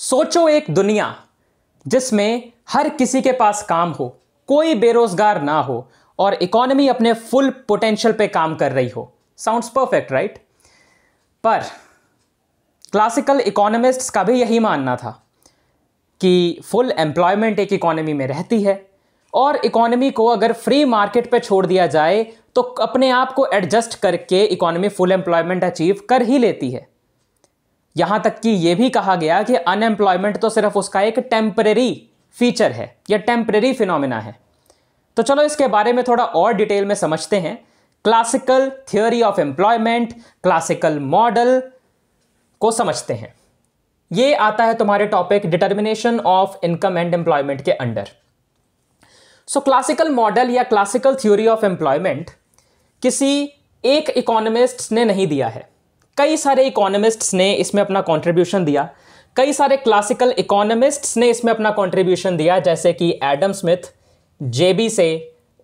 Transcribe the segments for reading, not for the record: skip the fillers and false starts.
सोचो एक दुनिया जिसमें हर किसी के पास काम हो, कोई बेरोजगार ना हो और इकोनॉमी अपने फुल पोटेंशियल पे काम कर रही हो। Sounds perfect, right? पर क्लासिकल इकोनॉमिस्ट्स का भी यही मानना था कि फुल एम्प्लॉयमेंट एक इकोनॉमी में रहती है और इकोनॉमी को अगर फ्री मार्केट पे छोड़ दिया जाए तो अपने आप को एडजस्ट करके इकोनॉमी फुल एम्प्लॉयमेंट अचीव कर ही लेती है। यहां तक कि यह भी कहा गया कि अनएम्प्लॉयमेंट तो सिर्फ उसका एक टेम्परेरी फीचर है या टेम्परेरी फिनोमिना है। तो चलो इसके बारे में थोड़ा और डिटेल में समझते हैं। Classical theory of employment, classical model को समझते हैं। यह आता है तुम्हारे topic determination of income and employment के अंडर। सो क्लासिकल मॉडल या क्लासिकल थ्योरी ऑफ एम्प्लॉयमेंट किसी एक इकोनॉमिस्ट ने नहीं दिया है, कई सारे इकोनॉमिस्ट्स ने इसमें अपना कंट्रीब्यूशन दिया। कई सारे क्लासिकल इकोनॉमिस्ट्स ने इसमें अपना कंट्रीब्यूशन दिया, जैसे कि एडम स्मिथ, जेबी से,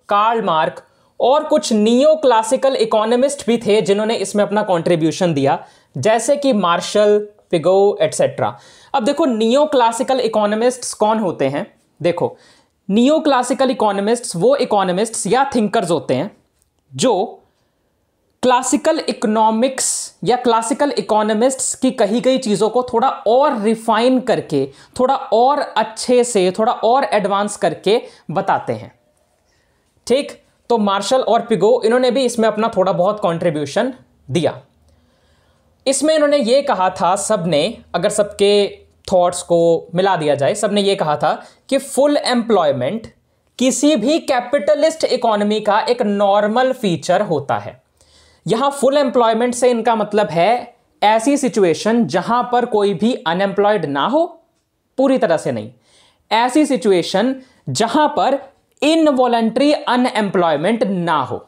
कार्ल मार्क और कुछ नियो क्लासिकल इकोनॉमिस्ट भी थे जिन्होंने इसमें अपना कंट्रीब्यूशन दिया, जैसे कि मार्शल, पिगो एटसेट्रा। अब देखो नियो क्लासिकल इकोनॉमिस्ट्स कौन होते हैं। देखो, नियो क्लासिकल इकोनॉमिस्ट्स वो इकोनॉमिस्ट्स या थिंकर्स होते हैं जो क्लासिकल इकोनॉमिक्स या क्लासिकल इकोनॉमिस्ट्स की कही गई चीज़ों को थोड़ा और रिफाइन करके, थोड़ा और अच्छे से, थोड़ा और एडवांस करके बताते हैं। ठीक, तो मार्शल और पिगो इन्होंने भी इसमें अपना थोड़ा बहुत कंट्रीब्यूशन दिया। इसमें इन्होंने ये कहा था, सबने अगर सबके थॉट्स को मिला दिया जाए, सबने ये कहा था कि फुल एम्प्लॉयमेंट किसी भी कैपिटलिस्ट इकोनॉमी का एक नॉर्मल फीचर होता है। यहां फुल एम्प्लॉयमेंट से इनका मतलब है ऐसी सिचुएशन जहां पर कोई भी अनएम्प्लॉयड ना हो, पूरी तरह से नहीं, ऐसी सिचुएशन जहां पर इनवॉलंटरी अनएम्प्लॉयमेंट ना हो।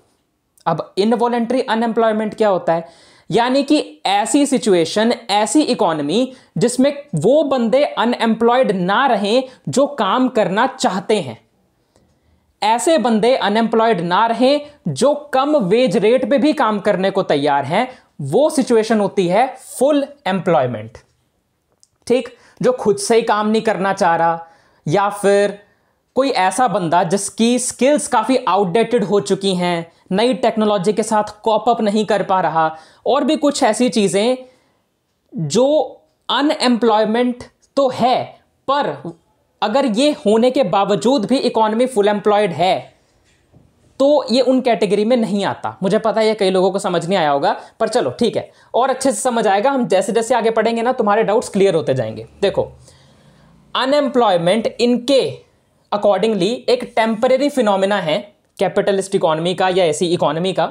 अब इनवॉलंटरी अनएम्प्लॉयमेंट क्या होता है? यानी कि ऐसी सिचुएशन, ऐसी इकोनॉमी जिसमें वो बंदे अनएम्प्लॉयड ना रहें जो काम करना चाहते हैं, ऐसे बंदे अनएम्प्लॉयड ना रहें जो कम वेज रेट पे भी काम करने को तैयार हैं, वो सिचुएशन होती है फुल एम्प्लॉयमेंट। ठीक, जो खुद से ही काम नहीं करना चाह रहा या फिर कोई ऐसा बंदा जिसकी स्किल्स काफी आउटडेटेड हो चुकी हैं, नई टेक्नोलॉजी के साथ कॉप अप नहीं कर पा रहा, और भी कुछ ऐसी चीजें जो अनएम्प्लॉयमेंट तो है पर अगर ये होने के बावजूद भी इकोनॉमी फुल एम्प्लॉयड है तो ये उन कैटेगरी में नहीं आता। मुझे पता है ये कई लोगों को समझ नहीं आया होगा, पर चलो ठीक है, और अच्छे से समझ आएगा। हम जैसे जैसे आगे पढ़ेंगे ना, तुम्हारे डाउट्स क्लियर होते जाएंगे। देखो, अनएम्प्लॉयमेंट इनके अकॉर्डिंगली एक टेम्परेरी फिनोमिना है कैपिटलिस्ट इकोनॉमी का या ऐसी इकोनॉमी का।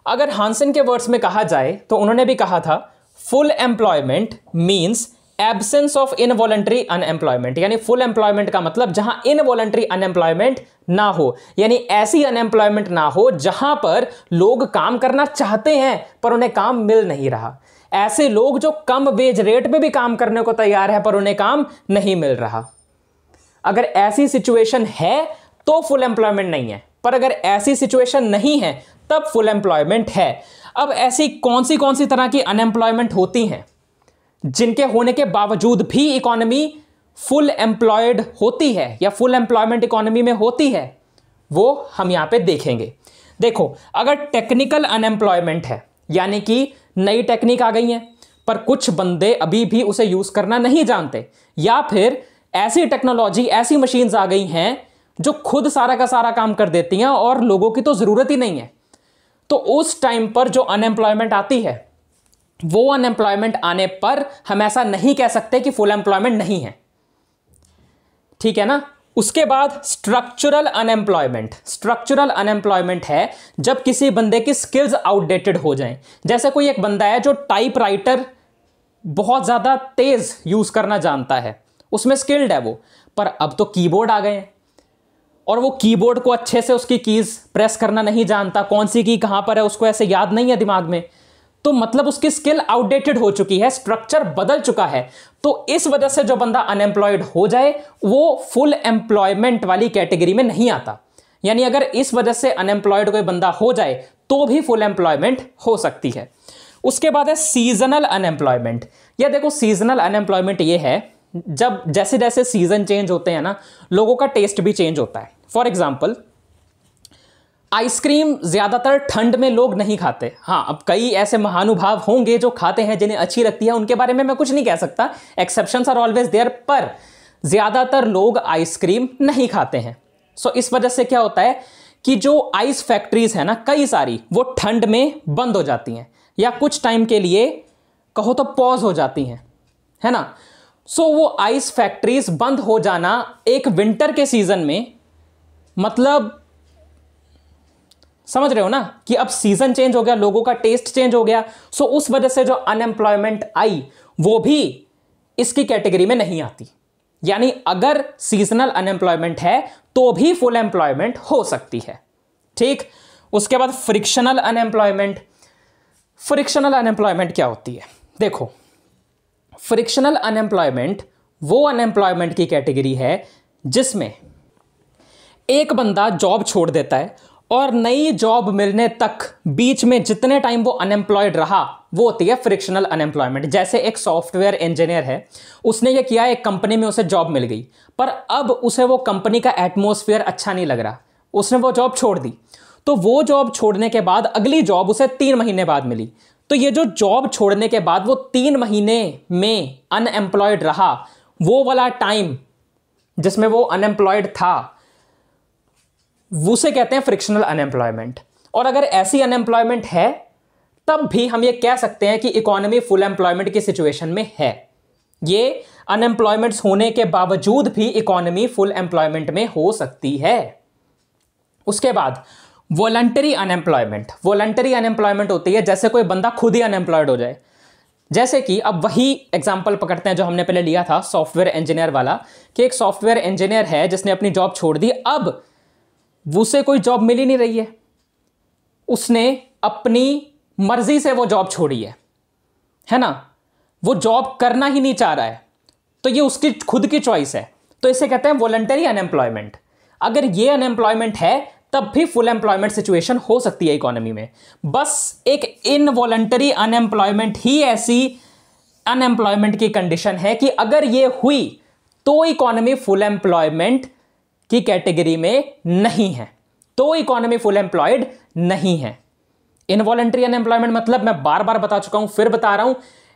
अगर हांसन के वर्ड्स में कहा जाए तो उन्होंने भी कहा था full employment means absence of involuntary unemployment. यानी फुल एम्प्लॉयमेंट का मतलब जहां इनवॉलंटरी अनएम्प्लॉयमेंट ना हो, यानी ऐसी अनएम्प्लॉयमेंट ना हो जहां पर लोग काम करना चाहते हैं पर उन्हें काम मिल नहीं रहा, ऐसे लोग जो कम वेज रेट पे भी काम करने को तैयार है पर उन्हें काम नहीं मिल रहा। अगर ऐसी सिचुएशन है तो फुल एम्प्लॉयमेंट नहीं है, पर अगर ऐसी सिचुएशन नहीं है तब फुल एम्प्लॉयमेंट है। अब ऐसी कौन सी तरह की अनएम्प्लॉयमेंट होती हैं जिनके होने के बावजूद भी इकोनॉमी फुल एम्प्लॉयड होती है या फुल एम्प्लॉयमेंट इकोनॉमी में होती है, वो हम यहां पे देखेंगे। देखो, अगर टेक्निकल अनएम्प्लॉयमेंट है, यानी कि नई टेक्निक आ गई है पर कुछ बंदे अभी भी उसे यूज करना नहीं जानते, या फिर ऐसी टेक्नोलॉजी, ऐसी मशीन्स आ गई हैं जो खुद सारा का सारा काम कर देती हैं और लोगों की तो जरूरत ही नहीं है, तो उस टाइम पर जो अनएम्प्लॉयमेंट आती है, वो अनएम्प्लॉयमेंट आने पर हम ऐसा नहीं कह सकते कि फुल एम्प्लॉयमेंट नहीं है। ठीक है ना? उसके बाद स्ट्रक्चरल अनएम्प्लॉयमेंट। स्ट्रक्चरल अनएम्प्लॉयमेंट है जब किसी बंदे की स्किल्स आउटडेटेड हो जाएं। जैसे कोई एक बंदा है जो टाइपराइटर बहुत ज्यादा तेज यूज करना जानता है, उसमें स्किल्ड है वो, पर अब तो कीबोर्ड आ गए हैं और वो कीबोर्ड को अच्छे से उसकी कीज प्रेस करना नहीं जानता, कौन सी की कहां पर है उसको ऐसे याद नहीं है दिमाग में, तो मतलब उसकी स्किल आउटडेटेड हो चुकी है, स्ट्रक्चर बदल चुका है। तो इस वजह से जो बंदा अनएम्प्लॉयड हो जाए वो फुल एम्प्लॉयमेंट वाली कैटेगरी में नहीं आता। यानी अगर इस वजह से अनएम्प्लॉयड कोई बंदा हो जाए तो भी फुल एम्प्लॉयमेंट हो सकती है। उसके बाद है सीजनल अनएम्प्लॉयमेंट। या देखो, सीजनल अनएम्प्लॉयमेंट ये है जब जैसे जैसे सीजन चेंज होते हैं ना, लोगों का टेस्ट भी चेंज होता है। फॉर एग्जाम्पल, आइसक्रीम ज्यादातर ठंड में लोग नहीं खाते। हाँ, अब कई ऐसे महानुभाव होंगे जो खाते हैं, जिन्हें अच्छी लगती है, उनके बारे में मैं कुछ नहीं कह सकता, एक्सेप्शंस आर ऑलवेज देयर, पर ज्यादातर लोग आइसक्रीम नहीं खाते हैं। सो इस वजह से क्या होता है कि जो आइस फैक्ट्रीज है ना कई सारी, वो ठंड में बंद हो जाती हैं या कुछ टाइम के लिए कहो तो पॉज हो जाती हैं, है ना। सो वो आइस फैक्ट्रीज बंद हो जाना एक विंटर के सीजन में, मतलब समझ रहे हो ना कि अब सीजन चेंज हो गया, लोगों का टेस्ट चेंज हो गया। सो उस वजह से जो अनएम्प्लॉयमेंट आई वो भी इसकी कैटेगरी में नहीं आती। यानी अगर सीजनल अनएम्प्लॉयमेंट है तो भी फुल एम्प्लॉयमेंट हो सकती है। ठीक, उसके बाद फ्रिक्शनल अनएम्प्लॉयमेंट। फ्रिक्शनल अनएम्प्लॉयमेंट क्या होती है? देखो, फ्रिक्शनल अनएम्प्लॉयमेंट वो अनएम्प्लॉयमेंट की कैटेगरी है जिसमें एक बंदा जॉब छोड़ देता है और नई जॉब मिलने तक बीच में जितने टाइम वो अनएम्प्लॉयड रहा वो होती है फ्रिक्शनल अनएम्प्लॉयमेंट। जैसे एक सॉफ्टवेयर इंजीनियर है, उसने ये किया, एक कंपनी में उसे जॉब मिल गई, पर अब उसे वो कंपनी का एटमॉस्फेयर अच्छा नहीं लग रहा, उसने वो जॉब छोड़ दी। तो वो जॉब छोड़ने के बाद अगली जॉब उसे 3 महीने बाद मिली। तो ये जो जॉब छोड़ने के बाद वो 3 महीने में अनएम्प्लॉयड रहा, वो वाला टाइम जिसमें वो अनएम्प्लॉयड था, उसे कहते हैं फ्रिक्शनल अनएम्प्लॉयमेंट। और अगर ऐसी अनएम्प्लॉयमेंट है तब भी हम ये कह सकते हैं कि इकोनॉमी फुल एम्प्लॉयमेंट की सिचुएशन में है। ये अनएम्प्लॉयमेंट्स होने के बावजूद भी इकोनॉमी फुल एम्प्लॉयमेंट में हो सकती है। उसके बाद वॉलंटरी अनएम्प्लॉयमेंट। वॉलंटरी अनएम्प्लॉयमेंट होती है जैसे कोई बंदा खुद ही अनएम्प्लॉयड हो जाए। जैसे कि अब वही एग्जाम्पल पकड़ते हैं जो हमने पहले लिया था सॉफ्टवेयर इंजीनियर वाला, कि एक सॉफ्टवेयर इंजीनियर है जिसने अपनी जॉब छोड़ दी, अब उसे कोई जॉब मिल ही नहीं रही है, उसने अपनी मर्जी से वो जॉब छोड़ी है ना, वो जॉब करना ही नहीं चाह रहा है, तो ये उसकी खुद की चॉइस है। तो इसे कहते हैं वॉलंटरी अनएम्प्लॉयमेंट। अगर ये अनएम्प्लॉयमेंट है तब भी फुल एम्प्लॉयमेंट सिचुएशन हो सकती है इकोनॉमी में। बस एक इनवॉलंटरी अनएम्प्लॉयमेंट ही ऐसी अनएम्प्लॉयमेंट की कंडीशन है कि अगर ये हुई तो इकोनॉमी फुल एम्प्लॉयमेंट की कैटेगरी में नहीं है, तो इकोनॉमी फुल एम्प्लॉयड नहीं है। इनवॉलंटरी अनएम्प्लॉयमेंट मतलब मैं बार बार बता चुका हूं, फिर बता रहा हूं,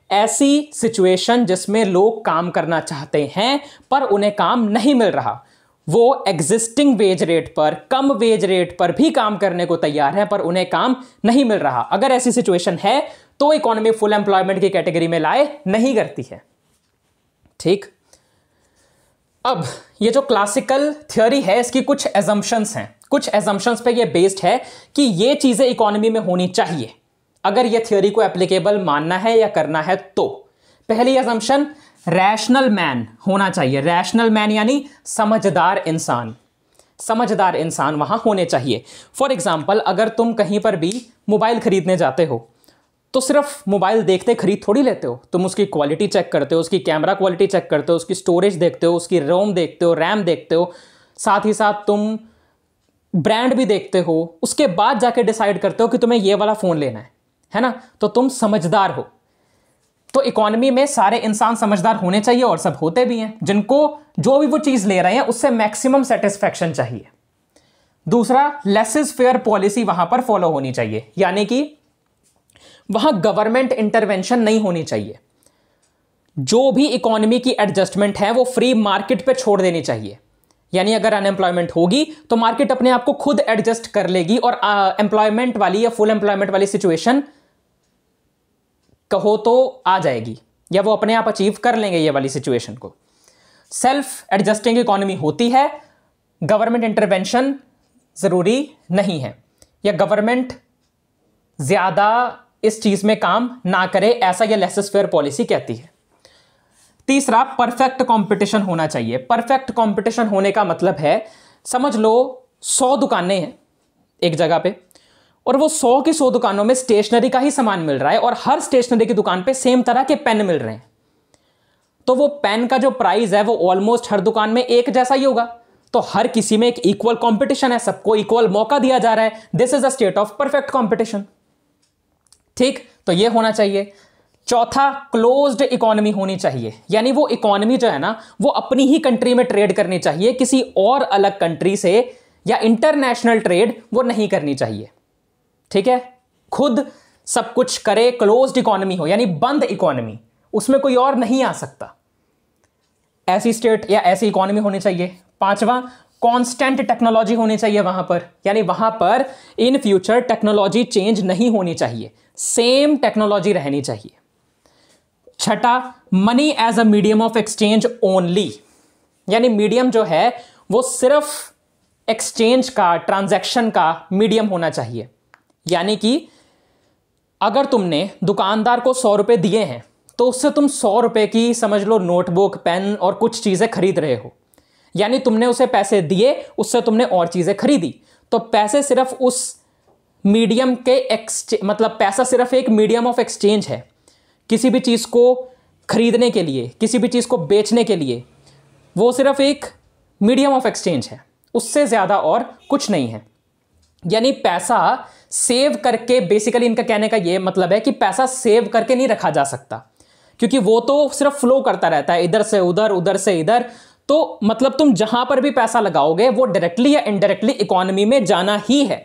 ऐसी सिचुएशन जिसमें लोग काम करना चाहते हैं पर उन्हें काम नहीं मिल रहा, वो एग्जिस्टिंग वेज रेट पर, कम वेज रेट पर भी काम करने को तैयार है पर उन्हें काम नहीं मिल रहा। अगर ऐसी सिचुएशन है तो इकोनॉमी फुल एम्प्लॉयमेंट की कैटेगरी में लाए नहीं करती है। ठीक, अब ये जो क्लासिकल थ्योरी है इसकी कुछ एजम्पशंस हैं, कुछ एजम्पशंस पे ये बेस्ड है कि ये चीजें इकोनॉमी में होनी चाहिए अगर ये थ्योरी को एप्लीकेबल मानना है या करना है। तो पहली एजम्पशन, रैशनल मैन होना चाहिए। रैशनल मैन यानी समझदार इंसान, समझदार इंसान वहां होने चाहिए। फॉर एग्जाम्पल, अगर तुम कहीं पर भी मोबाइल खरीदने जाते हो तो सिर्फ मोबाइल देखते खरीद थोड़ी लेते हो, तुम उसकी क्वालिटी चेक करते हो, उसकी कैमरा क्वालिटी चेक करते हो, उसकी स्टोरेज देखते हो, उसकी रोम देखते हो, रैम देखते हो, साथ ही साथ तुम ब्रांड भी देखते हो, उसके बाद जाके डिसाइड करते हो कि तुम्हें ये वाला फोन लेना है ना। तो तुम समझदार हो। तो इकोनॉमी में सारे इंसान समझदार होने चाहिए और सब होते भी हैं, जिनको जो भी वो चीज ले रहे हैं उससे मैक्सिमम सेटिस्फैक्शन चाहिए। दूसरा, लेस इज फेयर पॉलिसी वहां पर फॉलो होनी चाहिए, यानी कि वहां गवर्नमेंट इंटरवेंशन नहीं होनी चाहिए। जो भी इकोनॉमी की एडजस्टमेंट है वो फ्री मार्केट पे छोड़ देनी चाहिए। यानी अगर अनएम्प्लॉयमेंट होगी तो मार्केट अपने आप को खुद एडजस्ट कर लेगी और एम्प्लॉयमेंट वाली या फुल एम्प्लॉयमेंट वाली सिचुएशन कहो तो आ जाएगी, या वो अपने आप अचीव कर लेंगे ये वाली सिचुएशन को। सेल्फ एडजस्टिंग इकोनॉमी होती है, गवर्नमेंट इंटरवेंशन जरूरी नहीं है, या गवर्नमेंट ज्यादा इस चीज में काम ना करे, ऐसा ये लेस फेयर पॉलिसी कहती है। तीसरा, परफेक्ट कंपटीशन होना चाहिए। परफेक्ट कंपटीशन होने का मतलब है, समझ लो 100 दुकानें हैं एक जगह पे और वो 100 की 100 दुकानों में स्टेशनरी का ही सामान मिल रहा है और हर स्टेशनरी की दुकान पे सेम तरह के पेन मिल रहे हैं, तो वो पेन का जो प्राइस है वो ऑलमोस्ट हर दुकान में एक जैसा ही होगा। तो हर किसी में एक इक्वल कंपटीशन है, सबको इक्वल मौका दिया जा रहा है। This is a state of perfect competition. ठीक, तो ये होना चाहिए। चौथा, क्लोज्ड इकोनॉमी होनी चाहिए, यानी वो इकोनॉमी जो है ना वो अपनी ही कंट्री में ट्रेड करनी चाहिए, किसी और अलग कंट्री से या इंटरनेशनल ट्रेड वो नहीं करनी चाहिए। ठीक है, खुद सब कुछ करे, क्लोज्ड इकोनॉमी हो यानी बंद इकोनॉमी, उसमें कोई और नहीं आ सकता, ऐसी स्टेट या ऐसी इकोनॉमी होनी चाहिए। पांचवा, कांस्टेंट टेक्नोलॉजी होनी चाहिए वहां पर, यानी वहां पर इन फ्यूचर टेक्नोलॉजी चेंज नहीं होनी चाहिए, सेम टेक्नोलॉजी रहनी चाहिए। छठा, money as a medium of exchange only, यानी मीडियम जो है वो सिर्फ एक्सचेंज का, ट्रांजैक्शन का मीडियम होना चाहिए। यानी कि अगर तुमने दुकानदार को 100 रुपए दिए हैं तो उससे तुम 100 रुपए की समझ लो नोटबुक, पेन और कुछ चीजें खरीद रहे हो, यानी तुमने उसे पैसे दिए, उससे तुमने और चीजें खरीदी, तो पैसे सिर्फ उस मीडियम के मतलब पैसा सिर्फ एक मीडियम ऑफ एक्सचेंज है, किसी भी चीज को खरीदने के लिए, किसी भी चीज को बेचने के लिए वो सिर्फ एक मीडियम ऑफ एक्सचेंज है, उससे ज्यादा और कुछ नहीं है। यानी पैसा सेव करके, बेसिकली इनका कहने का ये मतलब है कि पैसा सेव करके नहीं रखा जा सकता, क्योंकि वो तो सिर्फ फ्लो करता रहता है, इधर से उधर, उधर से इधर, तो मतलब तुम जहां पर भी पैसा लगाओगे वो डायरेक्टली या इनडायरेक्टली इकोनॉमी में जाना ही है।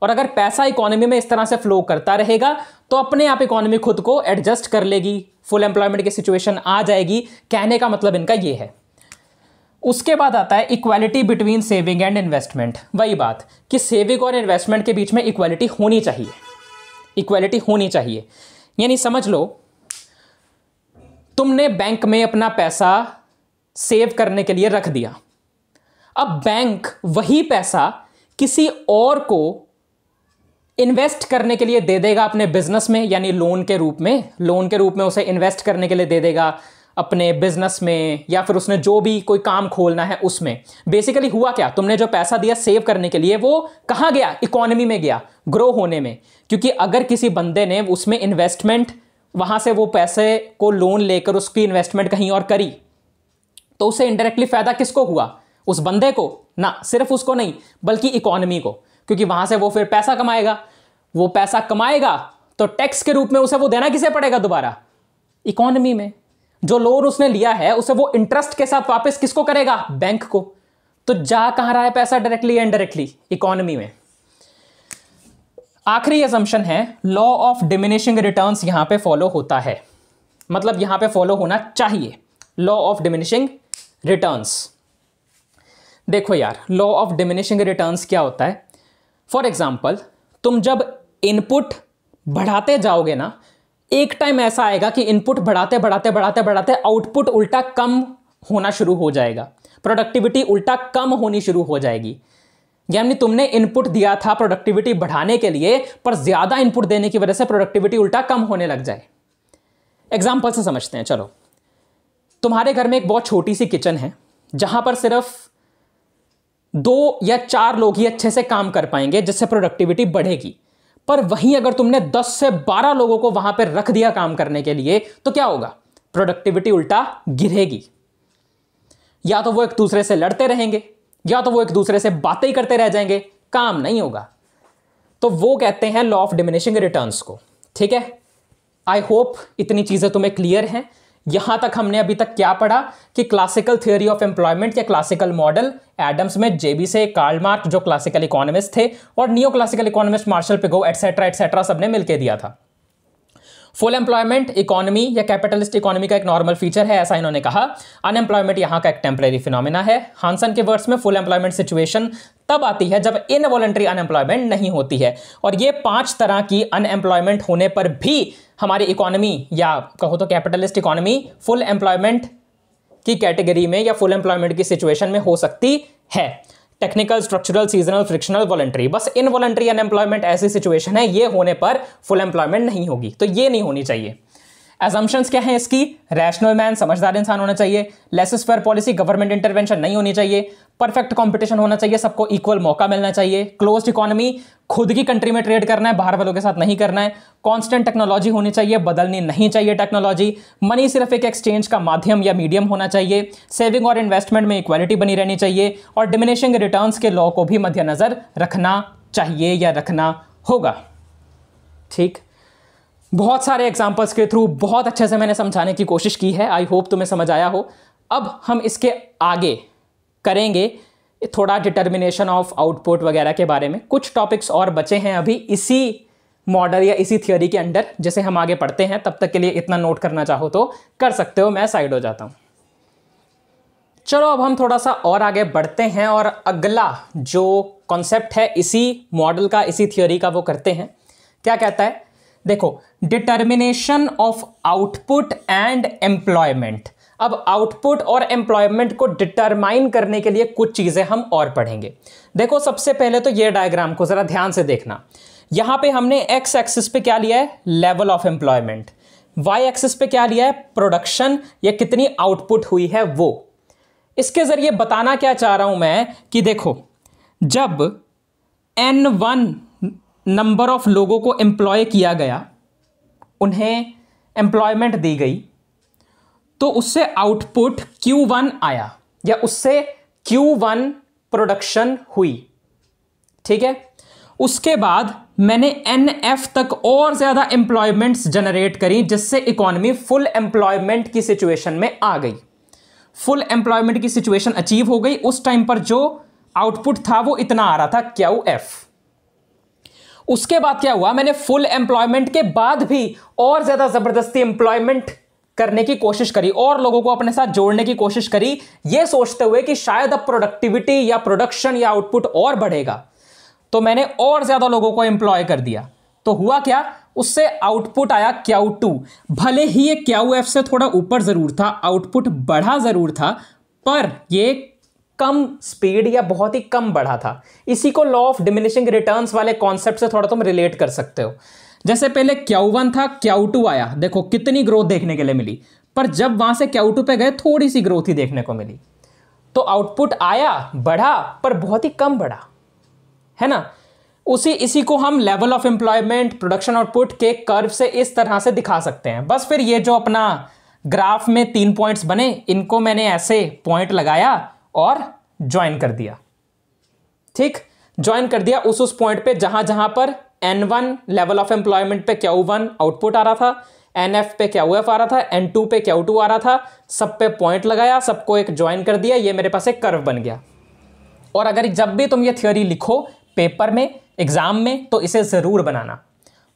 और अगर पैसा इकोनॉमी में इस तरह से फ्लो करता रहेगा तो अपने आप इकोनॉमी खुद को एडजस्ट कर लेगी, फुल एम्प्लॉयमेंट की सिचुएशन आ जाएगी, कहने का मतलब इनका ये है। उसके बाद आता है equality between saving and investment. वही बात कि सेविंग और इन्वेस्टमेंट के बीच में इक्वालिटी होनी चाहिए, इक्वालिटी होनी चाहिए। यानी समझ लो तुमने बैंक में अपना पैसा सेव करने के लिए रख दिया, अब बैंक वही पैसा किसी और को इन्वेस्ट करने के लिए दे देगा अपने बिजनेस में, यानी लोन के रूप में, लोन के रूप में उसे इन्वेस्ट करने के लिए दे देगा अपने बिजनेस में, या फिर उसने जो भी कोई काम खोलना है उसमें। बेसिकली हुआ क्या, तुमने जो पैसा दिया सेव करने के लिए वो कहां गया, इकोनॉमी में गया, ग्रो होने में। क्योंकि अगर किसी बंदे ने उसमें इन्वेस्टमेंट, वहां से वो पैसे को लोन लेकर उसकी इन्वेस्टमेंट कहीं और करी, तो उसे इनडायरेक्टली फायदा किसको हुआ, उस बंदे को ना, सिर्फ उसको नहीं बल्कि इकोनॉमी को, क्योंकि वहां से वो फिर पैसा कमाएगा, वो पैसा कमाएगा तो टैक्स के रूप में उसे वो देना किसे पड़ेगा दोबारा, इकोनॉमी में। जो लोन उसने लिया है उसे वो इंटरेस्ट के साथ वापस किसको करेगा, बैंक को। तो जा कहां रहा है पैसा, डायरेक्टली या इनडायरेक्टली, इकोनॉमी में। आखिरी असम्पशन है लॉ ऑफ डिमिनिशिंग रिटर्न्स यहां पे फॉलो होता है, मतलब यहां पे फॉलो होना चाहिए, लॉ ऑफ डिमिनिशिंग रिटर्न्स। देखो यार, लॉ ऑफ डिमिनिशिंग रिटर्न्स क्या होता है। फॉर एग्जाम्पल, तुम जब इनपुट बढ़ाते जाओगे ना, एक टाइम ऐसा आएगा कि इनपुट बढ़ाते बढ़ाते बढ़ाते बढ़ाते आउटपुट उल्टा कम होना शुरू हो जाएगा, प्रोडक्टिविटी उल्टा कम होनी शुरू हो जाएगी। यानी तुमने इनपुट दिया था प्रोडक्टिविटी बढ़ाने के लिए, पर ज्यादा इनपुट देने की वजह से प्रोडक्टिविटी उल्टा कम होने लग जाए। एग्जाम्पल से समझते हैं, चलो। तुम्हारे घर में एक बहुत छोटी सी किचन है जहां पर सिर्फ 2 या 4 लोग ही अच्छे से काम कर पाएंगे, जिससे प्रोडक्टिविटी बढ़ेगी। पर वहीं अगर तुमने 10 से 12 लोगों को वहां पर रख दिया काम करने के लिए, तो क्या होगा, प्रोडक्टिविटी उल्टा गिरेगी। या तो वो एक दूसरे से लड़ते रहेंगे, या तो वो एक दूसरे से बातें ही करते रह जाएंगे, काम नहीं होगा। तो वो कहते हैं लॉ ऑफ डिमिनिशिंग रिटर्न्स को। ठीक है, आई होप इतनी चीजें तुम्हें क्लियर हैं। यहां तक हमने अभी तक क्या पढ़ा कि क्लासिकल थ्योरी ऑफ एम्प्लॉयमेंट या क्लासिकल मॉडल एडम्स में जेबी से कार्ल मार्क्स जो क्लासिकल इकोनॉमिस्ट थे, और neoclassical economist Marshall Pigou etcetera etcetera सबने मिलकर दिया था। फुल एम्प्लॉयमेंट इकोनॉमी या कैपिटलिस्ट इकोनॉमी का एक नॉर्मल फीचर है, ऐसा इन्होंने कहा। अनएम्प्लॉयमेंट यहां का एक टेम्परेरी फिनोमिना है। हांसन के वर्ड्स में फुल एम्प्लॉयमेंट सिचुएशन तब आती है जब इनवॉलंटरी अनएम्प्लॉयमेंट नहीं होती है। और ये 5 तरह की अनएम्प्लॉयमेंट होने पर भी हमारी इकोनॉमी, या कहो तो कैपिटलिस्ट इकोनॉमी, फुल एम्प्लॉयमेंट की कैटेगरी में या फुल एम्प्लॉयमेंट की सिचुएशन में हो सकती है। Technical, structural, seasonal, frictional, voluntary, बस इनवॉलंटरी अनएम्प्लॉयमेंट ऐसी सिचुएशन है, ये होने पर फुल एम्प्लॉयमेंट नहीं होगी। तो ये नहीं होनी चाहिए। असम्पशंस क्या है इसकी, रैशनल मैन, समझदार इंसान होना चाहिए, laces fair policy, government intervention नहीं होनी चाहिए, परफेक्ट कंपटीशन होना चाहिए, सबको इक्वल मौका मिलना चाहिए, क्लोज्ड इकोनॉमी, खुद की कंट्री में ट्रेड करना है, बाहर वालों के साथ नहीं करना है, कांस्टेंट टेक्नोलॉजी होनी चाहिए, बदलनी नहीं चाहिए टेक्नोलॉजी, मनी सिर्फ एक एक्सचेंज का माध्यम या मीडियम होना चाहिए, सेविंग और इन्वेस्टमेंट में इक्वालिटी बनी रहनी चाहिए, और डिमिनिशिंग रिटर्न्स के लॉ को भी मद्देनजर रखना चाहिए या रखना होगा। ठीक, बहुत सारे एग्जांपल्स के थ्रू बहुत अच्छे से मैंने समझाने की कोशिश की है। आई होप तुम्हें समझ आया हो। अब हम इसके आगे करेंगे थोड़ा डिटर्मिनेशन ऑफ आउटपुट वगैरह के बारे में। कुछ टॉपिक्स और बचे हैं अभी इसी मॉडल या इसी थियोरी के अंडर, जैसे हम आगे पढ़ते हैं। तब तक के लिए इतना नोट करना चाहो तो कर सकते हो, मैं साइड हो जाता हूं। चलो अब हम थोड़ा सा और आगे बढ़ते हैं और अगला जो कॉन्सेप्ट है इसी मॉडल का, इसी थियोरी का, वो करते हैं। क्या कहता है, देखो, determination of output and employment. अब आउटपुट और एम्प्लॉयमेंट को डिटरमाइन करने के लिए कुछ चीजें हम और पढ़ेंगे। देखो, सबसे पहले तो ये डायग्राम को जरा ध्यान से देखना। यहां पे हमने एक्स एक्सिस पे क्या लिया है, level of employment. Y axis पे क्या लिया है, प्रोडक्शन या कितनी आउटपुट हुई है वो। इसके जरिए बताना क्या चाह रहा हूं मैं कि देखो, जब N1 नंबर ऑफ लोगों को एम्प्लॉय किया गया, उन्हें एम्प्लॉयमेंट दी गई, तो उससे आउटपुट Q1 आया या उससे Q1 प्रोडक्शन हुई। ठीक है, उसके बाद मैंने NF तक और ज्यादा एम्प्लॉयमेंट्स जनरेट करी, जिससे इकोनॉमी फुल एम्प्लॉयमेंट की सिचुएशन में आ गई। फुल एम्प्लॉयमेंट की सिचुएशन अचीव हो गई। उस टाइम पर जो आउटपुट था वो इतना आ रहा था, QF। उसके बाद क्या हुआ, मैंने फुल एम्प्लॉयमेंट के बाद भी और ज्यादा जबरदस्ती एम्प्लॉयमेंट करने की कोशिश करी और लोगों को अपने साथ जोड़ने की कोशिश करी, ये सोचते हुए कि शायद अब प्रोडक्टिविटी या प्रोडक्शन या आउटपुट और बढ़ेगा। तो मैंने और ज्यादा लोगों को एम्प्लॉय कर दिया। तो हुआ क्या, उससे आउटपुट आया Q2। भले ही ये QF से थोड़ा ऊपर जरूर था, आउटपुट बढ़ा जरूर था, पर ये कम स्पीड या बहुत ही कम बढ़ा था। इसी को लॉ ऑफ डिमिनिशिंग रिटर्न्स वाले कॉन्सेप्ट से थोड़ा तुम रिलेट कर सकते हो। जैसे पहले Q1 था, Q2 आया, देखो कितनी ग्रोथ देखने के लिए मिली, पर जब वहां से Q2 पे गए थोड़ी सी ग्रोथ ही देखने को मिली। तो आउटपुट आया, बढ़ा, पर बहुत ही कम बढ़ा, है ना। इसी को हम level of employment, production output के कर्व से इस तरह से दिखा सकते हैं। बस फिर ये जो अपना ग्राफ में 3 पॉइंट्स बने, इनको मैंने ऐसे पॉइंट लगाया और ज्वाइन कर दिया। ठीक, ज्वाइन कर दिया उस पॉइंट पे जहां जहां पर N1 लेवल ऑफ एम्प्लॉयमेंट पे Q1 आउटपुट आ रहा था, NF पे QF आ रहा था, N2 पे Q2 आ रहा था। सब पे पॉइंट लगाया, सबको एक ज्वाइन कर दिया, ये मेरे पास एक कर्व बन गया। और अगर जब भी तुम ये थ्योरी लिखो पेपर में, एग्जाम में, तो इसे जरूर बनाना।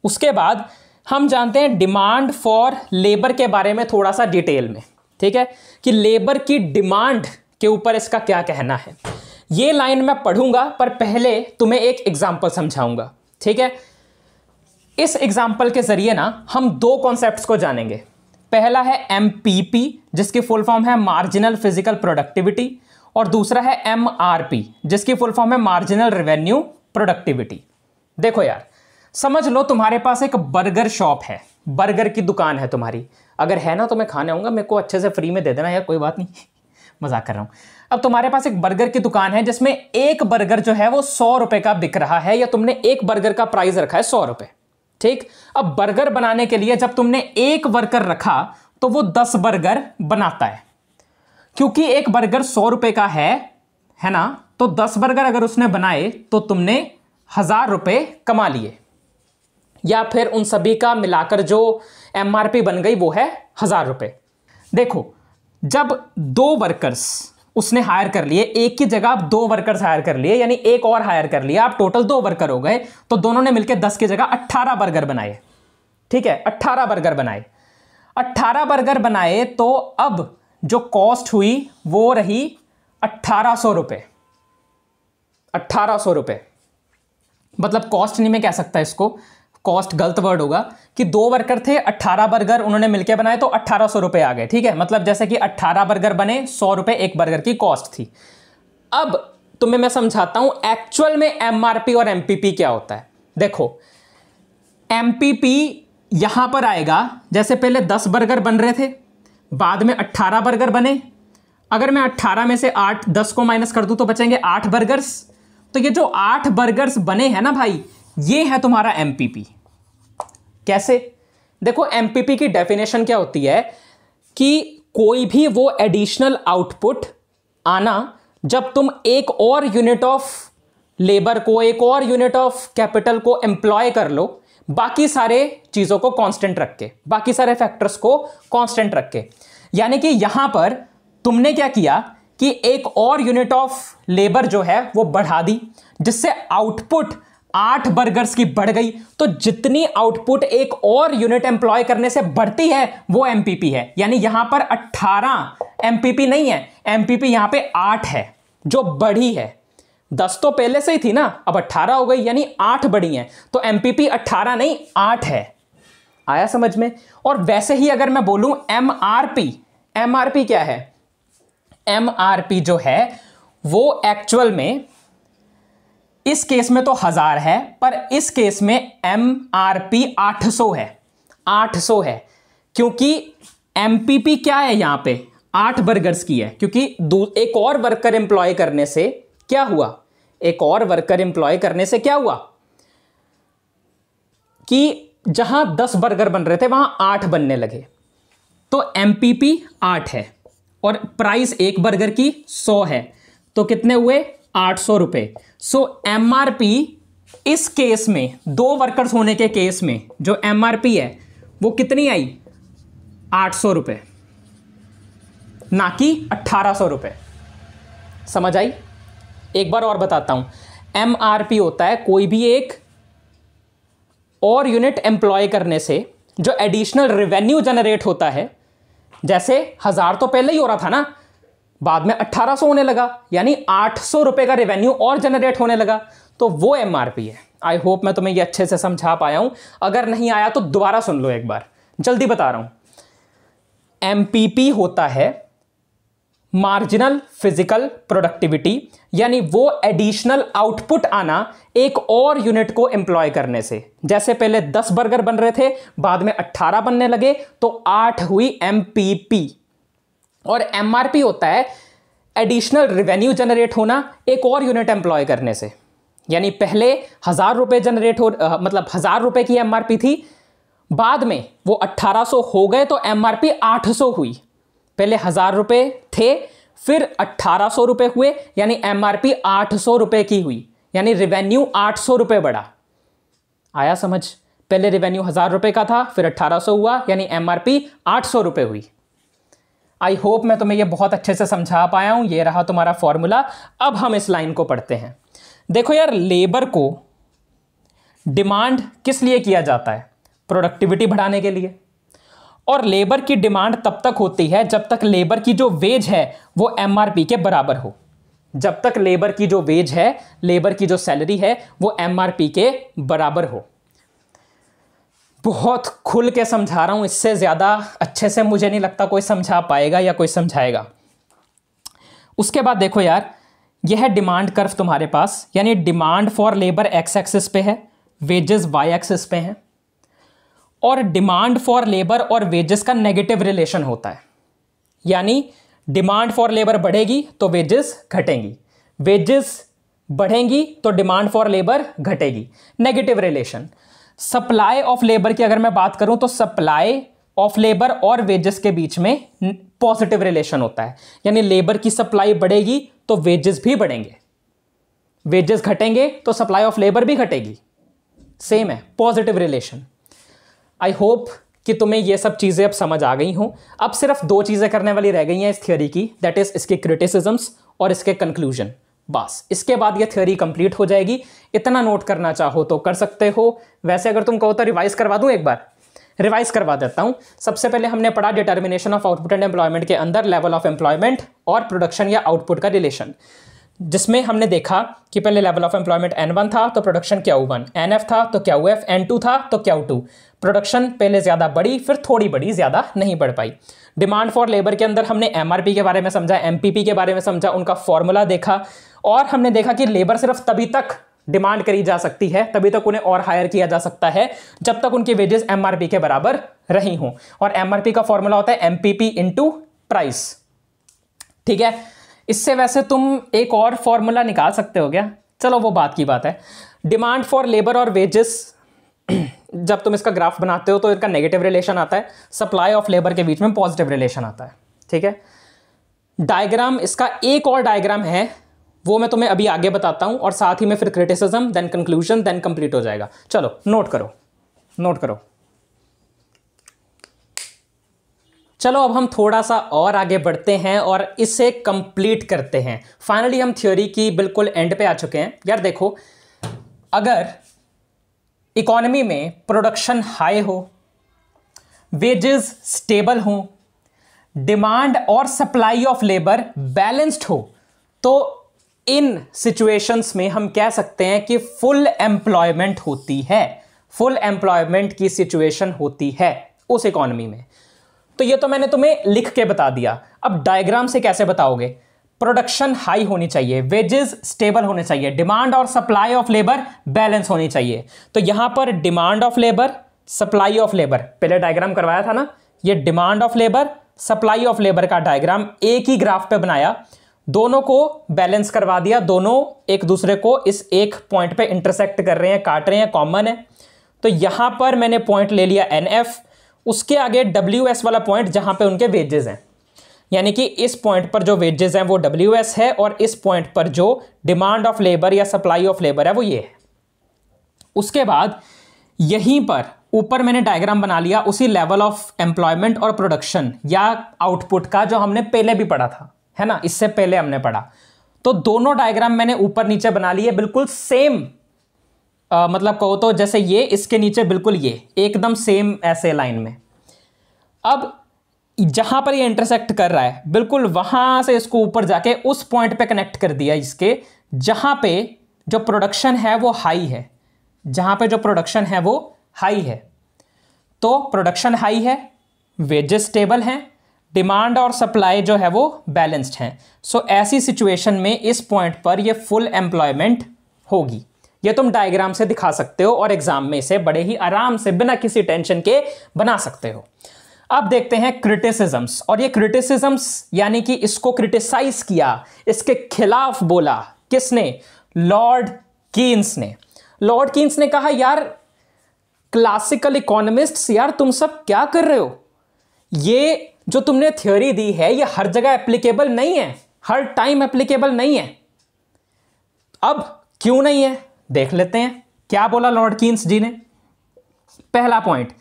उसके बाद हम जानते हैं डिमांड फॉर लेबर के बारे में थोड़ा सा डिटेल में। ठीक है, कि लेबर की डिमांड के ऊपर इसका क्या कहना है। ये लाइन मैं पढ़ूंगा, पर पहले तुम्हें एक एग्जांपल समझाऊंगा। ठीक है, इस एग्जांपल के जरिए ना हम 2 कॉन्सेप्ट्स को जानेंगे। पहला है MPP, जिसकी फुल फॉर्म है मार्जिनल फिजिकल प्रोडक्टिविटी, और दूसरा है MRP, जिसकी फुल फॉर्म है मार्जिनल रेवेन्यू प्रोडक्टिविटी। देखो यार, समझ लो तुम्हारे पास एक बर्गर शॉप है, बर्गर की दुकान है तुम्हारी। अगर है ना तो मैं खाने आऊंगा, मेरे को अच्छे से फ्री में दे देना यार, कोई बात नहीं, मजाक कर रहा हूं। अब तुम्हारे पास एक बर्गर की दुकान है जिसमें एक बर्गर जो है वो 100 रुपए का बिक रहा है, या तुमने एक बर्गर का प्राइस रखा है 100 रुपए। ठीक, अब बर्गर बनाने के लिए जब तुमने एक वर्कर रखा तो वो 10 बर्गर बनाता है। क्योंकि एक बर्गर 100 रुपए का है ना, तो 10 बर्गर अगर उसने बनाए तो तुमने 1000 रुपए कमा लिए, या फिर उन सभी का मिलाकर जो MRP बन गई वो है 1000 रुपए। देखो, जब 2 वर्कर्स उसने हायर कर लिए, एक की जगह आप 2 वर्कर्स हायर कर लिए, यानी एक और हायर कर लिया, आप टोटल 2 वर्कर हो गए, तो दोनों ने मिलकर 10 की जगह 18 बर्गर बनाए। ठीक है, 18 बर्गर बनाए। 18 बर्गर बनाए तो अब जो कॉस्ट हुई वो रही 1800 रुपए। 1800 रुपए, मतलब कॉस्ट नहीं मैं कह सकता इसको, कॉस्ट गलत वर्ड होगा, कि 2 वर्कर थे, 18 बर्गर उन्होंने मिलकर बनाए तो 1800 रुपए आ गए। ठीक है, मतलब जैसे कि 18 बर्गर बने, 100 रुपए एक बर्गर की कॉस्ट थी। अब तुम्हें मैं समझाता हूं एक्चुअल में MRP और MPP क्या होता है। देखो, MPP यहां पर आएगा, जैसे पहले 10 बर्गर बन रहे थे, बाद में 18 बर्गर बने। अगर मैं 18 में से 10 को माइनस कर दूं तो बचेंगे 8 बर्गर्स। तो ये जो 8 बर्गर्स बने हैं ना भाई, ये है तुम्हारा MPP। कैसे? देखो, MPP की डेफिनेशन क्या होती है कि कोई भी वो एडिशनल आउटपुट आना जब तुम एक और यूनिट ऑफ लेबर को, एक और यूनिट ऑफ कैपिटल को एम्प्लॉय कर लो, बाकी सारे चीजों को कांस्टेंट रख के, बाकी सारे फैक्टर्स को कांस्टेंट रख के। यानी कि यहां पर तुमने क्या किया कि एक और यूनिट ऑफ लेबर जो है वो बढ़ा दी, जिससे आउटपुट 8 बर्गर्स की बढ़ गई। तो जितनी आउटपुट एक और यूनिट एम्प्लॉय करने से बढ़ती है वो एमपीपी है। यानी यहां पर 18 एमपीपी नहीं है, एमपीपी यहां पे 8 है जो बढ़ी है। 10 तो पहले से ही थी ना, अब 18 हो गई, यानी 8 बढ़ी है। तो एमपीपी 18 नहीं 8 है। आया समझ में? और वैसे ही अगर मैं बोलूं एमआरपी, एमआरपी क्या है? एमआरपी जो है वो एक्चुअल में इस केस में तो 1000 है, पर इस केस में एमआरपी 800 है। 800 है क्योंकि एमपीपी क्या है यहां पे? 8 बर्गर्स की है, क्योंकि एक और वर्कर एम्प्लॉय करने से क्या हुआ? एक और वर्कर एम्प्लॉय करने से क्या हुआ कि जहां 10 बर्गर बन रहे थे वहां 8 बनने लगे। तो एमपीपी 8 है और प्राइस एक बर्गर की 100 है, तो कितने हुए? 800 रुपए। सो एमआरपी इस केस में, 2 वर्कर्स होने के केस में जो एमआरपी है वो कितनी आई? 800 रुपए, ना कि 1800 रुपए। समझ आई? एक बार और बताता हूं। एमआरपी होता है कोई भी एक और यूनिट एम्प्लॉय करने से जो एडिशनल रेवेन्यू जनरेट होता है। जैसे 1000 तो पहले ही हो रहा था ना, बाद में 1800 होने लगा, यानी 800 रुपए का रेवेन्यू और जनरेट होने लगा, तो वो एमआरपी है। आई होप मैं तुम्हें ये अच्छे से समझा पाया हूं। अगर नहीं आया तो दोबारा सुन लो एक बार, जल्दी बता रहा हूं। एमपीपी होता है मार्जिनल फिजिकल प्रोडक्टिविटी, यानी वो एडिशनल आउटपुट आना एक और यूनिट को एम्प्लॉय करने से। जैसे पहले 10 बर्गर बन रहे थे, बाद में 18 बनने लगे, तो 8 हुई एमपीपी। और एमआरपी होता है एडिशनल रेवेन्यू जनरेट होना एक और यूनिट एम्प्लॉय करने से। यानी पहले 1000 रुपए जनरेट हो, मतलब 1000 रुपए की एमआरपी थी, बाद में वो 1800 हो गए तो एमआरपी 800 हुई। पहले 1000 रुपए थे, फिर 1800 रुपए हुए, यानी एमआरपी 800 रुपए की हुई, यानी रेवेन्यू 800 रुपए बढ़ा। आया समझ? पहले रेवेन्यू 1000 रुपए का था, फिर 1800 हुआ, यानी एमआरपी 800 रुपए हुई। आई होप मैं तुम्हें यह बहुत अच्छे से समझा पाया हूं। यह रहा तुम्हारा फॉर्मूला। अब हम इस लाइन को पढ़ते हैं। देखो यार, लेबर को डिमांड किस लिए किया जाता है? प्रोडक्टिविटी बढ़ाने के लिए। और लेबर की डिमांड तब तक होती है जब तक लेबर की जो वेज है वो एमआरपी के बराबर हो। जब तक लेबर की जो वेज है, लेबर की जो सैलरी है, वो एमआरपी के बराबर हो। बहुत खुल के समझा रहा हूं, इससे ज्यादा अच्छे से मुझे नहीं लगता कोई समझा पाएगा या कोई समझाएगा। उसके बाद देखो यार, यह है डिमांड कर्व तुम्हारे पास, यानी demand for labour x axis पे है, वेजेस वाई एक्सिस पे हैं। और डिमांड फॉर लेबर और वेजेस का नेगेटिव रिलेशन होता है, यानी डिमांड फॉर लेबर बढ़ेगी तो वेजेस घटेंगी, वेजेस बढ़ेंगी तो डिमांड फॉर लेबर घटेगी। Negative relation. Supply of labour की अगर मैं बात करूं तो सप्लाई ऑफ लेबर और वेजेस के बीच में पॉजिटिव रिलेशन होता है, यानी लेबर की सप्लाई बढ़ेगी तो वेजेस भी बढ़ेंगे, वेजेस घटेंगे तो सप्लाई ऑफ लेबर भी घटेगी। सेम है, पॉजिटिव रिलेशन। आई होप कि तुम्हें ये सब चीज़ें अब समझ आ गई हों। अब सिर्फ 2 चीज़ें करने वाली रह गई हैं इस थ्योरी की, दैट इज इसके क्रिटिसिज्म्स और इसके कंक्लूजन। बस इसके बाद ये थ्योरी कंप्लीट हो जाएगी। इतना नोट करना चाहो तो कर सकते हो, वैसे अगर तुम कहो तो रिवाइज करवा दूं। एक बार रिवाइज करवा देता हूं। सबसे पहले हमने पढ़ा determination of output and employment के अंदर लेवल ऑफ एम्प्लॉयमेंट और प्रोडक्शन या आउटपुट का रिलेशन, जिसमें हमने देखा कि पहले लेवल ऑफ एम्प्लॉयमेंट N1 था तो प्रोडक्शन Q1, NF था तो QF, N2 था तो Q2। प्रोडक्शन पहले ज़्यादा बढ़ी, फिर थोड़ी बढ़ी, ज़्यादा नहीं बढ़ पाई। डिमांड फॉर लेबर के अंदर हमने MRP के बारे में समझा, MPP के बारे में समझा, उनका फॉर्मूला देखा, और हमने देखा कि लेबर सिर्फ तभी तक डिमांड करी जा सकती है, तभी तक उन्हें और हायर किया जा सकता है जब तक उनकी वेजेस MRP के बराबर रही हों। और MRP का फॉर्मूला होता है MPP इंटू प्राइस। ठीक है, इससे वैसे तुम एक और फॉर्मूला निकाल सकते हो क्या? चलो वो बात की बात है। डिमांड फॉर लेबर और वेजेस जब तुम इसका ग्राफ बनाते हो तो इनका नेगेटिव रिलेशन आता है, सप्लाई ऑफ लेबर के बीच में पॉजिटिव रिलेशन आता है। ठीक है, डायग्राम इसका एक और डायग्राम है, वो मैं तुम्हें अभी आगे बताता हूं, और साथ ही में फिर criticism, then conclusion, then complete हो जाएगा। चलो नोट करो। नोट करो। चलो अब हम थोड़ा सा और आगे बढ़ते हैं और इसे कंप्लीट करते हैं। फाइनली हम थ्योरी की बिल्कुल एंड पे आ चुके हैं। यार देखो, अगर इकोनॉमी में प्रोडक्शन हाई हो, वेजेस स्टेबल हो, डिमांड और सप्लाई ऑफ लेबर बैलेंस्ड हो, तो इन सिचुएशंस में हम कह सकते हैं कि फुल एम्प्लॉयमेंट होती है। फुल एम्प्लॉयमेंट की सिचुएशन होती है उस इकोनॉमी में। तो ये तो मैंने तुम्हें लिख के बता दिया। अब डायग्राम से कैसे बताओगे? प्रोडक्शन हाई होनी चाहिए, वेजेस स्टेबल होने चाहिए, डिमांड और सप्लाई ऑफ लेबर बैलेंस होनी चाहिए। तो यहां पर demand of labour, supply of labour, पहले डायग्राम करवाया था ना, ये demand of labour, supply of labour का डायग्राम एक ही ग्राफ पे बनाया, दोनों को बैलेंस करवा दिया, दोनों एक दूसरे को इस एक पॉइंट पे इंटरसेक्ट कर रहे हैं, काट रहे हैं, कॉमन है। तो यहां पर मैंने पॉइंट ले लिया NF, उसके आगे WS वाला पॉइंट जहां पे उनके वेजेस हैं, यानी कि इस पॉइंट पर जो वेजेस हैं वो WS है, और इस पॉइंट पर जो डिमांड ऑफ लेबर या सप्लाई ऑफ लेबर है वो ये है। उसके बाद यहीं पर ऊपर मैंने डायग्राम बना लिया उसी लेवल ऑफ एम्प्लॉयमेंट और प्रोडक्शन या आउटपुट का, जो हमने पहले भी पढ़ा था, है ना, इससे पहले हमने पढ़ा। तो दोनों डायग्राम मैंने ऊपर नीचे बना लिए बिल्कुल सेम, मतलब कहो तो जैसे ये इसके नीचे बिल्कुल ये एकदम सेम ऐसे लाइन में। अब जहां पर ये इंटरसेक्ट कर रहा है बिल्कुल वहां से इसको ऊपर जाके उस पॉइंट पे कनेक्ट कर दिया इसके, जहां पे जो प्रोडक्शन है वो हाई है, जहां पे जो प्रोडक्शन है वो हाई है। तो प्रोडक्शन हाई है, वेजेस स्टेबल हैं, डिमांड और सप्लाई जो है वो बैलेंस्ड हैं। सो ऐसी सिचुएशन में इस पॉइंट पर ये फुल एम्प्लॉयमेंट होगी। ये तुम डायग्राम से दिखा सकते हो और एग्जाम में इसे बड़े ही आराम से बिना किसी टेंशन के बना सकते हो। अब देखते हैं क्रिटिसिजम्स, और ये क्रिटिसिजम्स यानी कि इसको क्रिटिसाइज किया, इसके खिलाफ बोला किसने? लॉर्ड कीन्स ने। लॉर्ड कीन्स ने कहा यार क्लासिकल इकोनॉमिस्ट्स, यार तुम सब क्या कर रहे हो? ये जो तुमने थ्योरी दी है ये हर जगह एप्लीकेबल नहीं है, हर टाइम एप्लीकेबल नहीं है। अब क्यों नहीं है देख लेते हैं। क्या बोला लॉर्ड कीन्स जी ने? पहला point,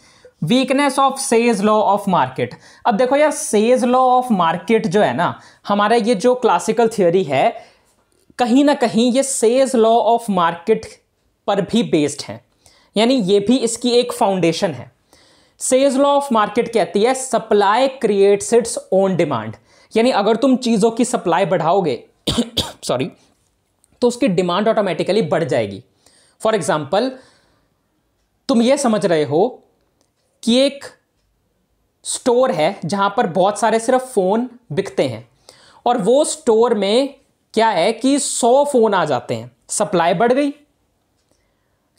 weakness of says law of market. अब देखो यार, सेज लॉ ऑफ मार्केट जो है ना, हमारा ये जो क्लासिकल थ्योरी है कहीं ना कहीं ये सेज लॉ ऑफ मार्केट पर भी बेस्ड है, यानी ये भी इसकी एक फाउंडेशन है। सेज लॉ ऑफ मार्केट कहती है supply creates its own demand, यानी अगर तुम चीजों की सप्लाई बढ़ाओगे सॉरी, तो उसकी डिमांड ऑटोमेटिकली बढ़ जाएगी। फॉर एग्जाम्पल, तुम ये समझ रहे हो कि एक स्टोर है जहां पर बहुत सारे सिर्फ फोन बिकते हैं, और वो स्टोर में क्या है कि 100 फोन आ जाते हैं, सप्लाई बढ़ गई,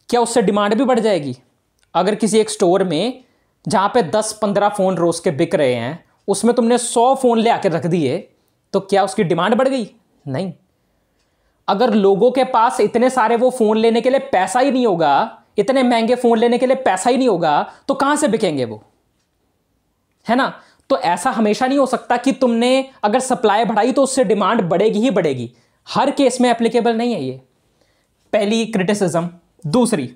क्या उससे डिमांड भी बढ़ जाएगी? अगर किसी एक स्टोर में जहां पे 10-15 फोन रोज के बिक रहे हैं उसमें तुमने 100 फोन ले आके रख दिए, तो क्या उसकी डिमांड बढ़ गई? नहीं। अगर लोगों के पास इतने सारे वो फोन लेने के लिए पैसा ही नहीं होगा, इतने महंगे फोन लेने के लिए पैसा ही नहीं होगा, तो कहां से बिकेंगे वो, है ना? तो ऐसा हमेशा नहीं हो सकता कि तुमने अगर सप्लाई बढ़ाई तो उससे डिमांड बढ़ेगी ही बढ़ेगी। हर केस में एप्लीकेबल नहीं है ये, पहली क्रिटिसिज्म। दूसरी,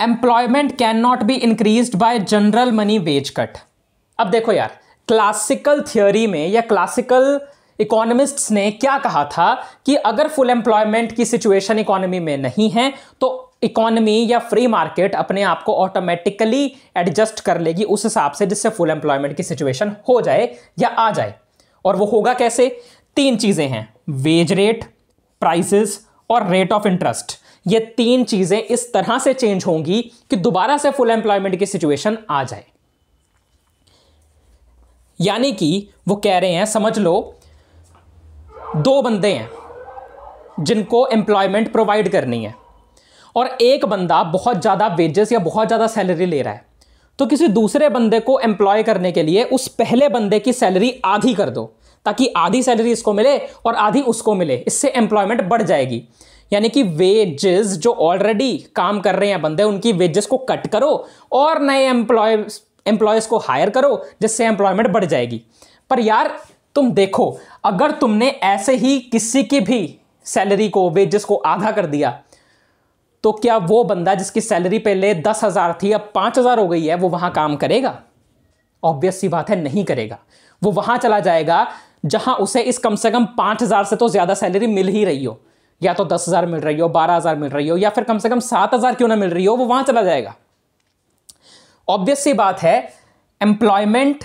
employment cannot be increased by general money wage cut. अब देखो यार, क्लासिकल थ्योरी में या क्लासिकल इकोनॉमिस्ट्स ने क्या कहा था कि अगर फुल एम्प्लॉयमेंट की सिचुएशन इकोनॉमी में नहीं है तो इकोनॉमी या फ्री मार्केट अपने आप को ऑटोमेटिकली एडजस्ट कर लेगी उस हिसाब से जिससे फुल एम्प्लॉयमेंट की सिचुएशन हो जाए या आ जाए। और वो होगा कैसे? 3 चीजें हैं, वेज रेट, प्राइसेस और रेट ऑफ इंटरेस्ट। ये 3 चीजें इस तरह से चेंज होंगी कि दोबारा से फुल एम्प्लॉयमेंट की सिचुएशन आ जाए। यानी कि वो कह रहे हैं, समझ लो 2 बंदे हैं जिनको एम्प्लॉयमेंट प्रोवाइड करनी है, और एक बंदा बहुत ज़्यादा वेजेस या बहुत ज़्यादा सैलरी ले रहा है, तो किसी दूसरे बंदे को एम्प्लॉय करने के लिए उस पहले बंदे की सैलरी आधी कर दो, ताकि आधी सैलरी इसको मिले और आधी उसको मिले, इससे एम्प्लॉयमेंट बढ़ जाएगी। यानी कि वेजेस जो ऑलरेडी काम कर रहे हैं बंदे, उनकी वेजेस को कट करो और नए एम्प्लॉयज को हायर करो, जिससे एम्प्लॉयमेंट बढ़ जाएगी। पर यार तुम देखो, अगर तुमने ऐसे ही किसी की भी सैलरी को, वेजेस को आधा कर दिया, तो क्या वो बंदा जिसकी सैलरी पहले 10,000 थी अब 5,000 हो गई है, वो वहां काम करेगा? ऑब्वियस सी बात है, नहीं करेगा। वो वहां चला जाएगा जहां उसे इस कम से कम 5,000 से तो ज्यादा सैलरी मिल ही रही हो, या तो 10,000 मिल रही हो, 12,000 मिल रही हो, या फिर कम से कम 7,000 क्यों ना मिल रही हो, वो वहां चला जाएगा। ऑब्वियस सी बात है, एम्प्लॉयमेंट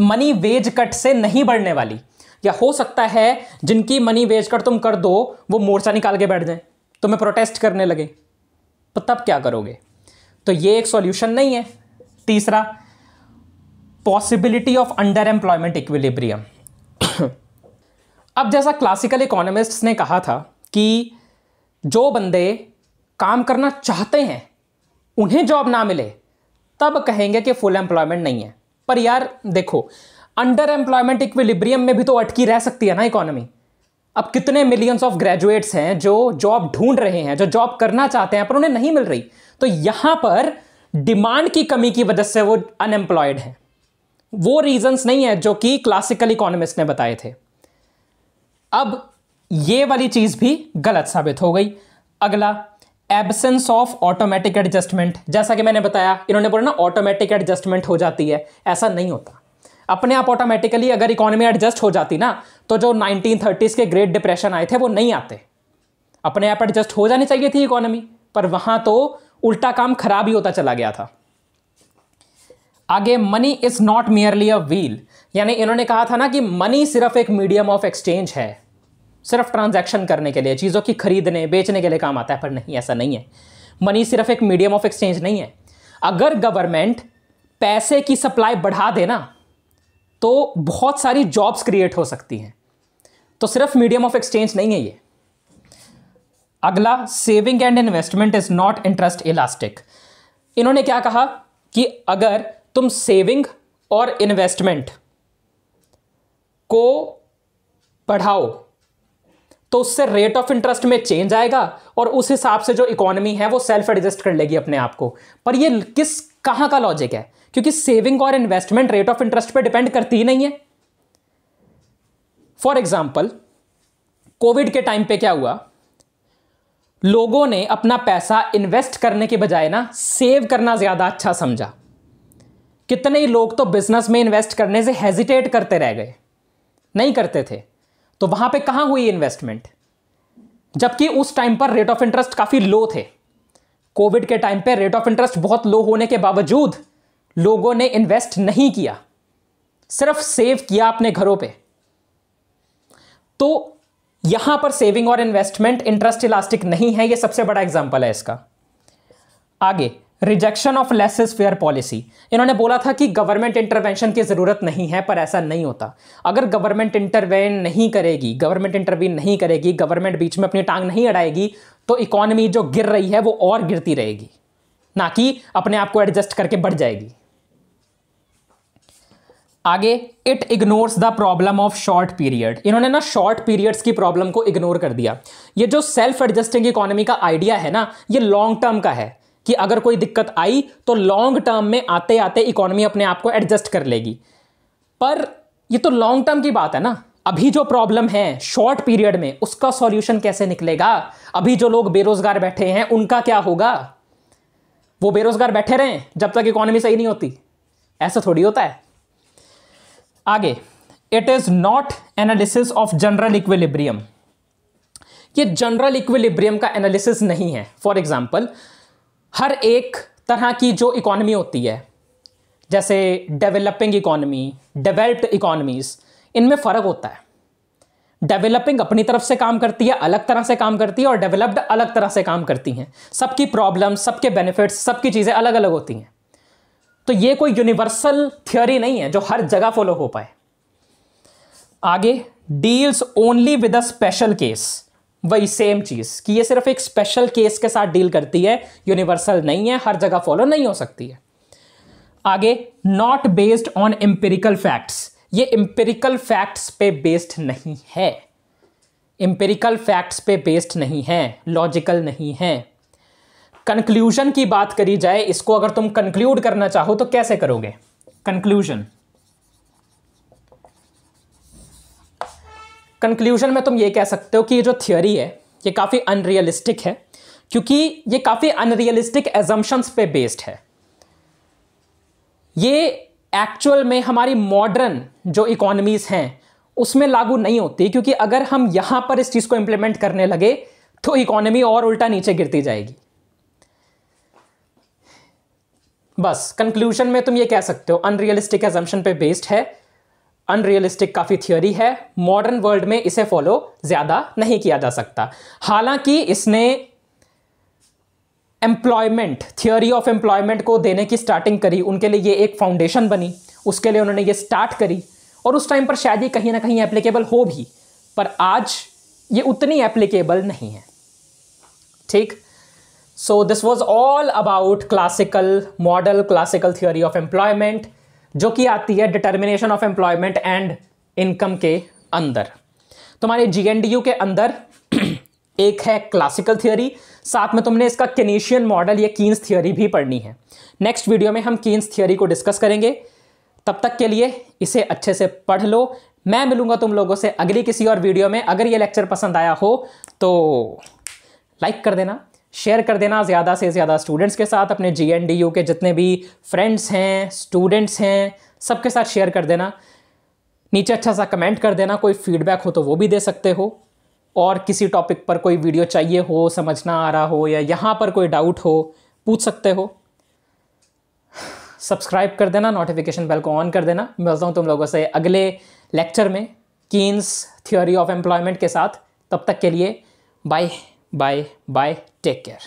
मनी वेज कट से नहीं बढ़ने वाली। या हो सकता है जिनकी मनी वेज कट तुम कर दो वो मोर्चा निकाल के बैठ जाए, तुम्हें प्रोटेस्ट करने लगे, तो तब क्या करोगे? तो ये एक सॉल्यूशन नहीं है। तीसरा, possibility of under employment equilibrium. अब जैसा क्लासिकल इकोनॉमिस्ट्स ने कहा था कि जो बंदे काम करना चाहते हैं उन्हें जॉब ना मिले तब कहेंगे कि फुल एम्प्लॉयमेंट नहीं है। पर यार देखो, अंडर एम्प्लॉयमेंट इक्विलिब्रियम में भी तो अटकी रह सकती है ना इकोनॉमी। अब कितने मिलियंस ऑफ ग्रेजुएट्स हैं जो जॉब ढूंढ रहे हैं, जो जॉब करना चाहते हैं पर उन्हें नहीं मिल रही, तो यहां पर डिमांड की कमी की वजह से वो अनएम्प्लॉयड है। वो रीजंस नहीं है जो कि क्लासिकल इकोनॉमिस्ट ने बताए थे। अब ये वाली चीज भी गलत साबित हो गई। अगला, एब्सेंस ऑफ ऑटोमेटिक एडजस्टमेंट। जैसा कि मैंने बताया, इन्होंने बोला ना ऑटोमेटिक एडजस्टमेंट हो जाती है, ऐसा नहीं होता। अपने आप ऑटोमेटिकली अगर इकोनॉमी एडजस्ट हो जाती ना, तो जो 1930s के ग्रेट डिप्रेशन आए थे वो नहीं आते। अपने आप एडजस्ट हो जानी चाहिए थी इकोनॉमी, पर वहां तो उल्टा काम खराब ही होता चला गया था। आगे, money is not merely a wheel, यानी इन्होंने कहा था ना कि मनी सिर्फ एक मीडियम ऑफ एक्सचेंज है, सिर्फ ट्रांजैक्शन करने के लिए, चीज़ों की खरीदने बेचने के लिए काम आता है। पर नहीं, ऐसा नहीं है। मनी सिर्फ एक मीडियम ऑफ एक्सचेंज नहीं है। अगर गवर्नमेंट पैसे की सप्लाई बढ़ा देना तो बहुत सारी जॉब्स क्रिएट हो सकती हैं। तो सिर्फ मीडियम ऑफ एक्सचेंज नहीं है ये। अगला, saving and investment is not interest elastic. इन्होंने क्या कहा कि अगर तुम सेविंग और इन्वेस्टमेंट को बढ़ाओ तो उससे रेट ऑफ इंटरेस्ट में चेंज आएगा और उस हिसाब से जो इकोनॉमी है वो सेल्फ एडजस्ट कर लेगी अपने आप को। पर ये कहां का लॉजिक है? क्योंकि सेविंग और इन्वेस्टमेंट रेट ऑफ इंटरेस्ट पे डिपेंड करती ही नहीं है। फॉर एग्जाम्पल, कोविड के टाइम पे क्या हुआ, लोगों ने अपना पैसा इन्वेस्ट करने के बजाय ना सेव करना ज्यादा अच्छा समझा। कितने ही लोग तो बिजनेस में इन्वेस्ट करने से हेजिटेट करते रह गए, नहीं करते थे। तो वहां पे कहां हुई इन्वेस्टमेंट? जबकि उस टाइम पर रेट ऑफ इंटरेस्ट काफी लो थे। कोविड के टाइम पे रेट ऑफ इंटरेस्ट बहुत लो होने के बावजूद लोगों ने इन्वेस्ट नहीं किया, सिर्फ सेव किया अपने घरों पे। तो यहां पर सेविंग और इन्वेस्टमेंट इंटरेस्ट इलास्टिक नहीं है, यह सबसे बड़ा एग्जांपल है इसका। आगे, rejection of less is fair policy. इन्होंने बोला था कि गवर्नमेंट इंटरवेंशन की जरूरत नहीं है, पर ऐसा नहीं होता। अगर गवर्नमेंट इंटरवीन नहीं करेगी, गवर्नमेंट बीच में अपनी टांग नहीं अड़ाएगी, तो इकोनॉमी जो गिर रही है वो और गिरती रहेगी, ना कि अपने आप को एडजस्ट करके बढ़ जाएगी। आगे, it ignores the problem of short period. इन्होंने ना शॉर्ट पीरियड्स की प्रॉब्लम को इग्नोर कर दिया। ये जो सेल्फ एडजस्टिंग इकोनॉमी का आइडिया है ना, ये लॉन्ग टर्म का है कि अगर कोई दिक्कत आई तो लॉन्ग टर्म में आते आते इकोनॉमी अपने आप को एडजस्ट कर लेगी। पर ये तो लॉन्ग टर्म की बात है ना। अभी जो प्रॉब्लम है शॉर्ट पीरियड में, उसका सॉल्यूशन कैसे निकलेगा? अभी जो लोग बेरोजगार बैठे हैं उनका क्या होगा? वो बेरोजगार बैठे रहें जब तक इकोनॉमी सही नहीं होती? ऐसा थोड़ी होता है। आगे, it is not analysis of general equilibrium. ये जनरल इक्विलिब्रियम का एनालिसिस नहीं है। फॉर एग्जाम्पल, हर एक तरह की जो इकोनॉमी होती है, जैसे डेवलपिंग इकोनॉमी, डेवलप्ड इकोनॉमीज, इनमें फ़र्क होता है। डेवलपिंग अपनी तरफ से काम करती है, अलग तरह से काम करती है, और डेवलप्ड अलग तरह से काम करती हैं। सबकी प्रॉब्लम, सबके बेनिफिट्स, सबकी चीज़ें अलग अलग होती हैं। तो ये कोई यूनिवर्सल थ्योरी नहीं है जो हर जगह फॉलो हो पाए। आगे, deals only with a special case. वही सेम चीज कि ये सिर्फ एक स्पेशल केस के साथ डील करती है, यूनिवर्सल नहीं है, हर जगह फॉलो नहीं हो सकती है। आगे, not based on empirical facts. ये एम्पिरिकल फैक्ट्स पे बेस्ड नहीं है, एम्पिरिकल फैक्ट्स पे बेस्ड नहीं है, लॉजिकल नहीं है। कंक्लूजन की बात करी जाए, इसको अगर तुम कंक्लूड करना चाहो तो कैसे करोगे? कंक्लूजन में तुम ये कह सकते हो कि ये जो थ्योरी है ये काफ़ी अनरियलिस्टिक है, क्योंकि ये काफ़ी अनरियलिस्टिक एजम्पशंस पे बेस्ड है। ये एक्चुअल में हमारी मॉडर्न जो इकोनॉमीज़ हैं उसमें लागू नहीं होती, क्योंकि अगर हम यहां पर इस चीज़ को इंप्लीमेंट करने लगे तो इकोनॉमी और उल्टा नीचे गिरती जाएगी। बस कंक्लूजन में तुम ये कह सकते हो अनरियलिस्टिक एजम्पशन पे बेस्ड है, अनरियलिस्टिक काफ़ी थियोरी है, मॉडर्न वर्ल्ड में इसे फॉलो ज़्यादा नहीं किया जा सकता। हालांकि इसने एम्प्लॉयमेंट, थियोरी ऑफ एम्प्लॉयमेंट को देने की स्टार्टिंग करी, उनके लिए ये एक फाउंडेशन बनी, उसके लिए उन्होंने ये स्टार्ट करी, और उस टाइम पर शायद ये कहीं ना कहीं एप्लीकेबल हो भी, पर आज ये उतनी एप्लीकेबल नहीं है। ठीक, so this was all about classical model, classical theory of employment, जो कि आती है determination of employment and income के अंदर। तुम्हारे जीएनडीयू के अंदर एक है क्लासिकल थियोरी, साथ में तुमने इसका केनेशियन मॉडल या कीन्स थियोरी भी पढ़नी है। नेक्स्ट वीडियो में हम कीन्स थियोरी को डिस्कस करेंगे। तब तक के लिए इसे अच्छे से पढ़ लो। मैं मिलूंगा तुम लोगों से अगली किसी और वीडियो में। अगर ये लेक्चर पसंद आया हो तो लाइक कर देना, शेयर कर देना ज़्यादा से ज़्यादा स्टूडेंट्स के साथ, अपने जीएनडीयू के जितने भी फ्रेंड्स हैं, स्टूडेंट्स हैं, सबके साथ शेयर कर देना। नीचे अच्छा सा कमेंट कर देना, कोई फीडबैक हो तो वो भी दे सकते हो, और किसी टॉपिक पर कोई वीडियो चाहिए हो, समझना आ रहा हो, या यहाँ पर कोई डाउट हो, पूछ सकते हो। सब्सक्राइब कर देना, नोटिफिकेशन बेल को ऑन कर देना। मिलता हूँ तुम लोगों से अगले लेक्चर में कीन्स थियोरी ऑफ एम्प्लॉयमेंट के साथ। तब तक के लिए bye bye bye, take care.